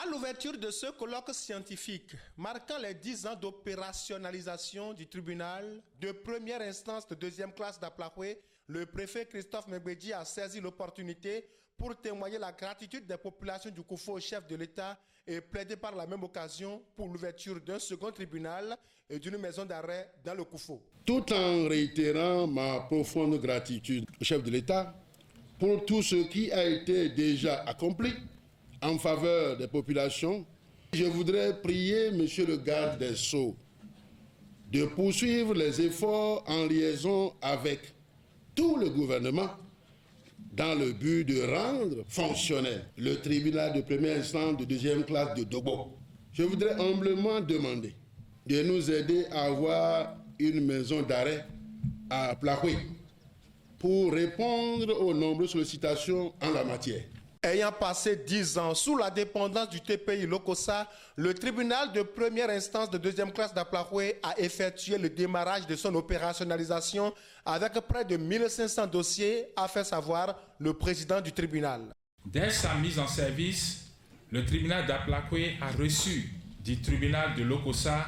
À l'ouverture de ce colloque scientifique, marquant les 10 ans d'opérationnalisation du tribunal de première instance de deuxième classe d'Aplaoué, le préfet Christophe Mbedji a saisi l'opportunité pour témoigner la gratitude des populations du Koufo au chef de l'État et plaider par la même occasion pour l'ouverture d'un second tribunal et d'une maison d'arrêt dans le Koufo. Tout en réitérant ma profonde gratitude au chef de l'État pour tout ce qui a été déjà accompli en faveur des populations, je voudrais prier Monsieur le garde des Sceaux de poursuivre les efforts en liaison avec tout le gouvernement dans le but de rendre fonctionnel le tribunal de première instance de deuxième classe de Dobo. Je voudrais humblement demander de nous aider à avoir une maison d'arrêt à Aplaoué pour répondre aux nombreuses sollicitations en la matière. Ayant passé 10 ans sous la dépendance du TPI Lokossa, le tribunal de première instance de deuxième classe d'Aplaoué a effectué le démarrage de son opérationnalisation avec près de 1500 dossiers, a fait savoir le président du tribunal. Dès sa mise en service, le tribunal d'Aplaoué a reçu du tribunal de Lokossa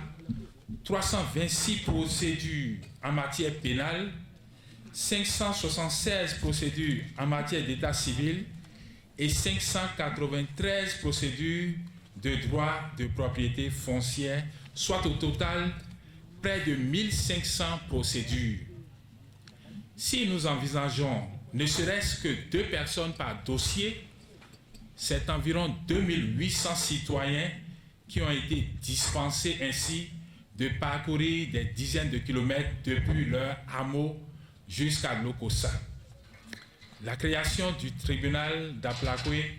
326 procédures en matière pénale, 576 procédures en matière d'état civil et 593 procédures de droit de propriété foncière, soit au total près de 1500 procédures. Si nous envisageons ne serait-ce que 2 personnes par dossier, c'est environ 2800 citoyens qui ont été dispensés ainsi de parcourir des dizaines de kilomètres depuis leur hameau jusqu'à Lokossa. La création du tribunal d'Aplaoué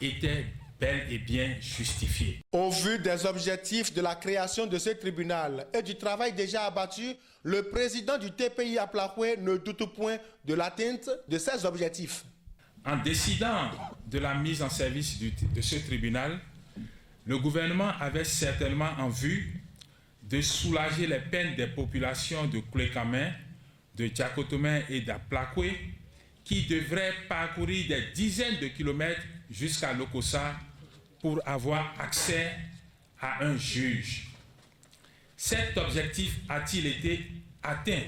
était bel et bien justifiée. Au vu des objectifs de la création de ce tribunal et du travail déjà abattu, le président du TPI Aplaoué ne doute point de l'atteinte de ces objectifs. En décidant de la mise en service de ce tribunal, le gouvernement avait certainement en vue de soulager les peines des populations de Koulékamé, de Diakotomé et d'Aplaoué, qui devraient parcourir des dizaines de kilomètres jusqu'à Lokossa pour avoir accès à un juge. Cet objectif a-t-il été atteint?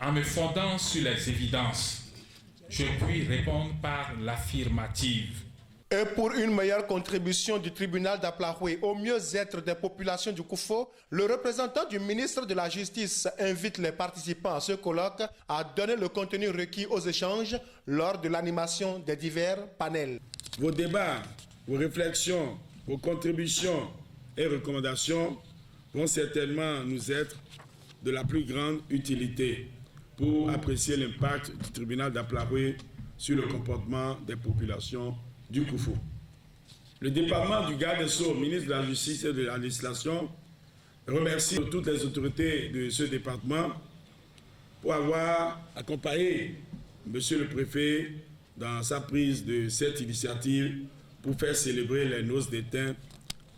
En me fondant sur les évidences, je puis répondre par l'affirmative. Et pour une meilleure contribution du tribunal d'Aplaoué au mieux-être des populations du Koufo, le représentant du ministre de la Justice invite les participants à ce colloque à donner le contenu requis aux échanges lors de l'animation des divers panels. Vos débats, vos réflexions, vos contributions et recommandations vont certainement nous être de la plus grande utilité pour apprécier l'impact du tribunal d'Aplaoué sur le comportement des populations du Koufo. Le département du garde des Sceaux, ministre de la Justice et de la Législation, remercie toutes les autorités de ce département pour avoir accompagné Monsieur le Préfet dans sa prise de cette initiative pour faire célébrer les noces d'étain,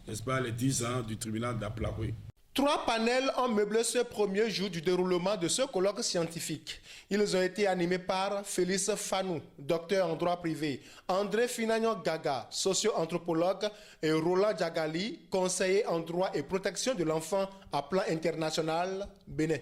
n'est-ce pas, les 10 ans du tribunal d'Aplaoué. 3 panels ont meublé ce premier jour du déroulement de ce colloque scientifique. Ils ont été animés par Félix Fanou, docteur en droit privé, André Finagnon Gaga, socio-anthropologue, et Roland Diagali, conseiller en droit et protection de l'enfant à plan international, Bénin.